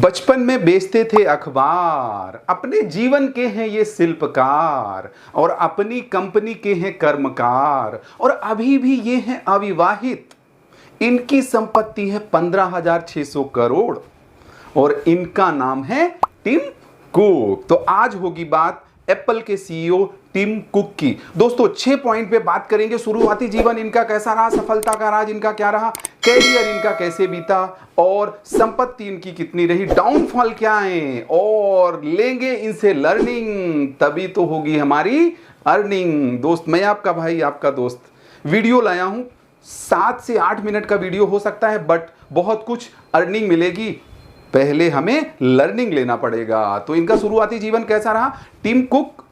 बचपन में बेचते थे अखबार, अपने जीवन के हैं ये शिल्पकार, और अपनी कंपनी के हैं कर्मकार, और अभी भी ये हैं अविवाहित। इनकी संपत्ति है 15,600 करोड़ और इनका नाम है टिम कुक। तो आज होगी बात एप्पल के सीईओ टिम कुक की। दोस्तों 6 पॉइंट पे बात करेंगे। शुरुआती जीवन इनका कैसा रहा, सफलता का राज इनका क्या रहा, कैरियर इनका कैसे बीता, और संपत्ति इनकी कितनी रही, डाउनफॉल क्या है, और लेंगे इनसे लर्निंग, तभी तो होगी हमारी अर्निंग। दोस्त मैं आपका भाई, आपका दोस्त वीडियो लाया हूं। 7 से 8 मिनट का वीडियो हो सकता है, बट बहुत कुछ अर्निंग मिलेगी। पहले हमें लर्निंग लेना पड़ेगा। तो इनका शुरुआती जीवन कैसा रहा, टिम कुक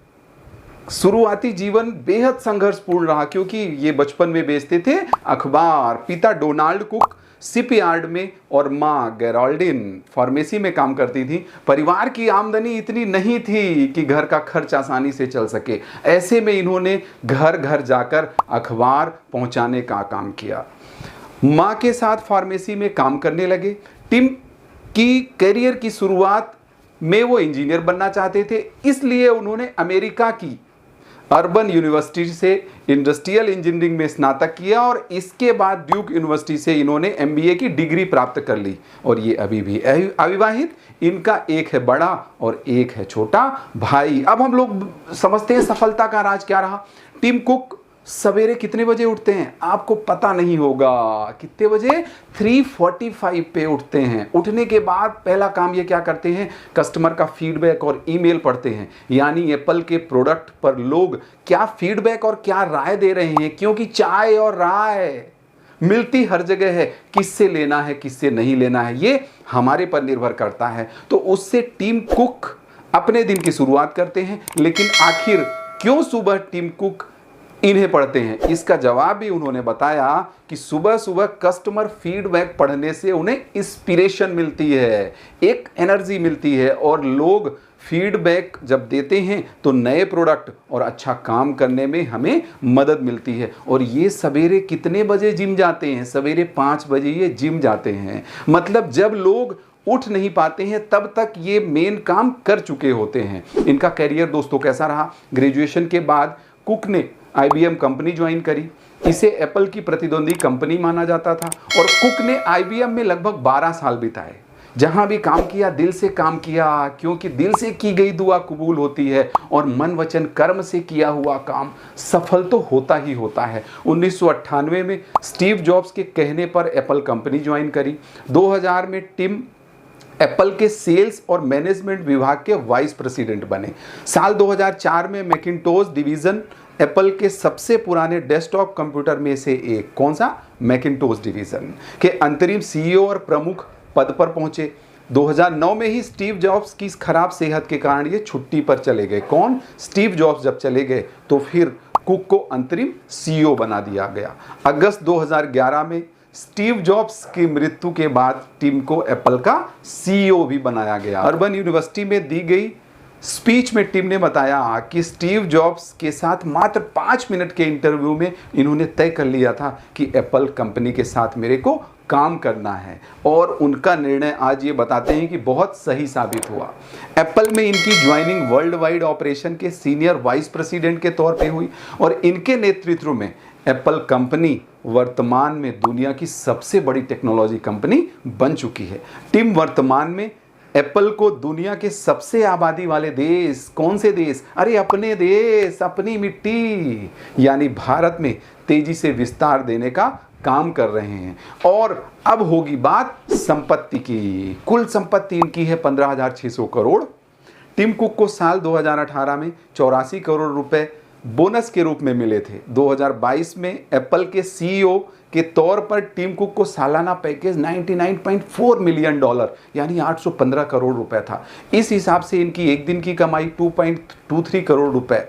शुरुआती जीवन बेहद संघर्षपूर्ण रहा, क्योंकि ये बचपन में बेचते थे अखबार। पिता डोनाल्ड कुक शिपयार्ड में और मां गेराल्डिन फार्मेसी में काम करती थी। परिवार की आमदनी इतनी नहीं थी कि घर का खर्च आसानी से चल सके। ऐसे में इन्होंने घर घर जाकर अखबार पहुंचाने का काम किया। मां के साथ फार्मेसी में काम करने लगे। टिम की करियर की शुरुआत में वो इंजीनियर बनना चाहते थे, इसलिए उन्होंने अमेरिका की अर्बन यूनिवर्सिटी से इंडस्ट्रियल इंजीनियरिंग में स्नातक किया और इसके बाद ड्यूक यूनिवर्सिटी से इन्होंने एमबीए की डिग्री प्राप्त कर ली। और ये अभी भी अविवाहित। इनका एक है बड़ा और एक है छोटा भाई। अब हम लोग समझते हैं सफलता का राज क्या रहा। टिम कुक सवेरे कितने बजे उठते हैं, आपको पता नहीं होगा। कितने बजे, 3:45 पे उठते हैं। उठने के बाद पहला काम ये क्या करते हैं, कस्टमर का फीडबैक और ईमेल पढ़ते हैं। यानी एप्पल के प्रोडक्ट पर लोग क्या फीडबैक और क्या राय दे रहे हैं, क्योंकि चाय और राय मिलती हर जगह है। किससे लेना है, किससे नहीं लेना है, ये हमारे पर निर्भर करता है। तो उससे टिम कुक अपने दिन की शुरुआत करते हैं। लेकिन आखिर क्यों सुबह टिम कुक इन्हें पढ़ते हैं, इसका जवाब भी उन्होंने बताया कि सुबह सुबह कस्टमर फीडबैक पढ़ने से उन्हें इंस्पिरेशन मिलती है, एक एनर्जी मिलती है, और लोग फीडबैक जब देते हैं तो नए प्रोडक्ट और अच्छा काम करने में हमें मदद मिलती है। और ये सवेरे कितने बजे जिम जाते हैं, सवेरे 5 बजे ये जिम जाते हैं। मतलब जब लोग उठ नहीं पाते हैं तब तक ये मेन काम कर चुके होते हैं। इनका करियर दोस्तों कैसा रहा, ग्रेजुएशन के बाद कुक ने IBM कंपनी ज्वाइन करी। इसे एप्पल की प्रतिद्वंदी कंपनी माना जाता था और कुक ने IBM में लगभग 12 साल बिताए। जहां भी काम किया दिल से काम किया, क्योंकि दिल से की गई दुआ कबूल होती है और मन वचन कर्म से किया हुआ काम सफल तो होता ही होता है। 1998 में स्टीव जॉब्स के कहने पर एप्पल कंपनी ज्वाइन करी। 2000 में टिम एप्पल के सेल्स और मैनेजमेंट विभाग के वाइस प्रेसिडेंट बने। साल 2004 में मैकिन्टोश डिवीजन एप्पल के सबसे पुराने डेस्कटॉप कंप्यूटर में से एक, कौन सा, मैकिन्टोश डिवीजन के अंतरिम सीईओ और प्रमुख पद पर पहुंचे। 2009 में ही स्टीव जॉब्स की खराब सेहत के कारण ये छुट्टी पर चले गए। कौन, स्टीव जॉब्स जब चले गए तो फिर कुक को अंतरिम सीईओ बना दिया गया। अगस्त 2011 में स्टीव जॉब्स की मृत्यु के बाद टिम को एप्पल का सीईओ भी बनाया गया। अर्बन यूनिवर्सिटी में दी गई स्पीच में टिम ने बताया कि स्टीव जॉब्स के साथ मात्र 5 मिनट के इंटरव्यू में इन्होंने तय कर लिया था कि एप्पल कंपनी के साथ मेरे को काम करना है, और उनका निर्णय आज ये बताते हैं कि बहुत सही साबित हुआ। एप्पल में इनकी ज्वाइनिंग वर्ल्ड वाइड ऑपरेशन के सीनियर वाइस प्रेसिडेंट के तौर पे हुई और इनके नेतृत्व में एप्पल कंपनी वर्तमान में दुनिया की सबसे बड़ी टेक्नोलॉजी कंपनी बन चुकी है। टिम वर्तमान में एप्पल को दुनिया के सबसे आबादी वाले देश, कौन से देश, अरे अपने देश, अपनी मिट्टी यानी भारत में तेजी से विस्तार देने का काम कर रहे हैं। और अब होगी बात संपत्ति की। कुल संपत्ति इनकी है 15,600 करोड़। टिम कुक को साल 2018 में 84 करोड़ रुपए बोनस के रूप में मिले थे। 2022 में एप्पल के सीईओ के तौर पर टिम कुक को सालाना पैकेज $99.4 मिलियन यानी 815 करोड़ रुपए था। इस हिसाब से इनकी एक दिन की कमाई 2.23 करोड़ रुपए,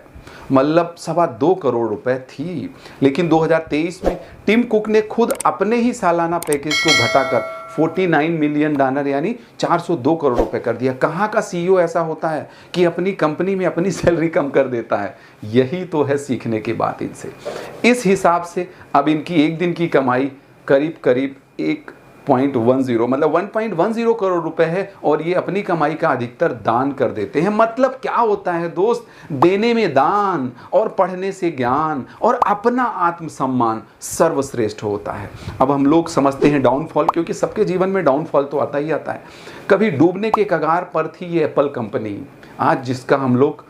मतलब 2.25 करोड़ रुपए थी। लेकिन 2023 में टिम कुक ने खुद अपने ही सालाना पैकेज को घटाकर $49 मिलियन यानी 402 करोड़ रुपए कर दिया। कहाँ का सीईओ ऐसा होता है कि अपनी कंपनी में अपनी सैलरी कम कर देता है। यही तो है सीखने की बात इनसे। इस हिसाब से अब इनकी एक दिन की कमाई करीब करीब 1.10 मतलब 1.10 करोड़ रुपए है, और ये अपनी कमाई का अधिकतर दान कर देते हैं। मतलब क्या होता है दोस्त, देने में दान और पढ़ने से ज्ञान और अपना आत्मसम्मान सर्वश्रेष्ठ होता है। अब हम लोग समझते हैं डाउनफॉल, क्योंकि सबके जीवन में डाउनफॉल तो आता ही आता है। कभी डूबने के कगार पर थी ये एप्पल कंपनी, आज जिसका हम लोग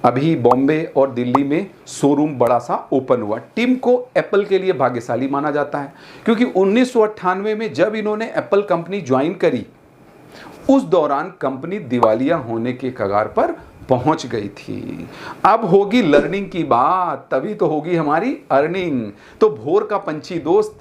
अभी बॉम्बे और दिल्ली में शोरूम बड़ा सा ओपन हुआ। टिम को एप्पल के लिए भाग्यशाली माना जाता है, क्योंकि 1998 में जब इन्होंने एप्पल कंपनी ज्वाइन करी, उस दौरान कंपनी दिवालिया होने के कगार पर पहुंच गई थी। अब होगी लर्निंग की बात, तभी तो होगी हमारी अर्निंग। तो भोर का पंछी दोस्त,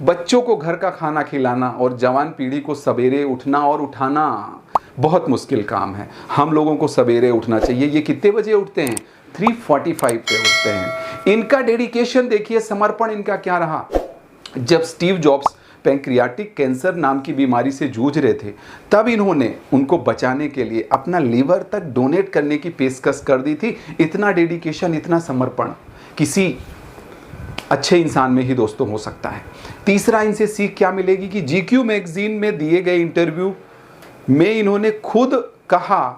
बच्चों को घर का खाना खिलाना और जवान पीढ़ी को सवेरे उठना और उठाना बहुत मुश्किल काम है। हम लोगों को सवेरे उठना चाहिए। ये कितने बजे उठते हैं? 3:45 पे उठते हैं। इनका डेडिकेशन देखिए, समर्पण इनका क्या रहा। जब स्टीव जॉब्स पैंक्रियाटिक कैंसर नाम की बीमारी से जूझ रहे थे, तब इन्होंने उनको बचाने के लिए अपना लीवर तक डोनेट करने की पेशकश कर दी थी। इतना डेडिकेशन, इतना समर्पण किसी अच्छे इंसान में ही दोस्तों हो सकता है। तीसरा, इनसे सीख क्या मिलेगी कि GQ मैगजीन में दिए गए इंटरव्यू में इन्होंने खुद कहा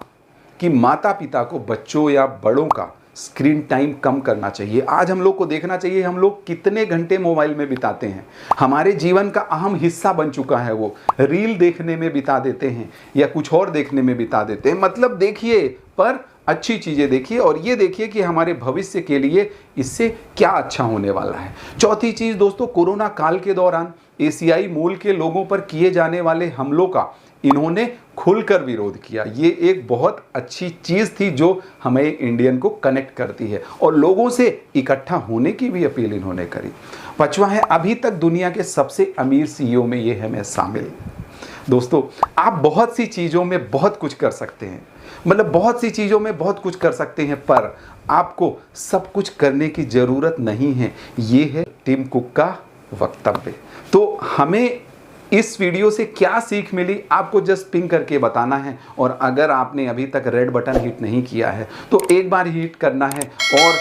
कि माता पिता को बच्चों या बड़ों का स्क्रीन टाइम कम करना चाहिए। आज हम लोग को देखना चाहिए हम लोग कितने घंटे मोबाइल में बिताते हैं। हमारे जीवन का अहम हिस्सा बन चुका है वो। रील देखने में बिता देते हैं या कुछ और देखने में बिता देते हैं। मतलब देखिए, पर अच्छी चीज़ें देखिए और ये देखिए कि हमारे भविष्य के लिए इससे क्या अच्छा होने वाला है। चौथी चीज़ दोस्तों, कोरोना काल के दौरान एशियाई मूल के लोगों पर किए जाने वाले हमलों का इन्होंने खुलकर विरोध किया। ये एक बहुत अच्छी चीज़ थी जो हमें इंडियन को कनेक्ट करती है, और लोगों से इकट्ठा होने की भी अपील इन्होंने करी। पांचवा है, अभी तक दुनिया के सबसे अमीर CEO में ये है मैं शामिल। दोस्तों, आप बहुत सी चीज़ों में बहुत कुछ कर सकते हैं, मतलब बहुत सी चीज़ों में बहुत कुछ कर सकते हैं, पर आपको सब कुछ करने की ज़रूरत नहीं है। ये है टिम कुक का वक्तव्य। तो हमें इस वीडियो से क्या सीख मिली, आपको जस्ट पिंग करके बताना है। और अगर आपने अभी तक रेड बटन हिट नहीं किया है तो एक बार हिट करना है, और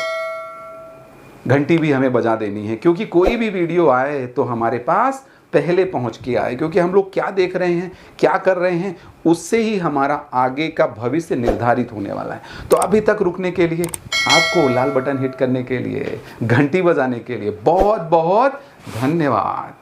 घंटी भी हमें बजा देनी है, क्योंकि कोई भी वीडियो आए तो हमारे पास पहले पहुंच के आए। क्योंकि हम लोग क्या देख रहे हैं, क्या कर रहे हैं, उससे ही हमारा आगे का भविष्य निर्धारित होने वाला है। तो अभी तक रुकने के लिए, आपको लाल बटन हिट करने के लिए, घंटी बजाने के लिए बहुत बहुत धन्यवाद।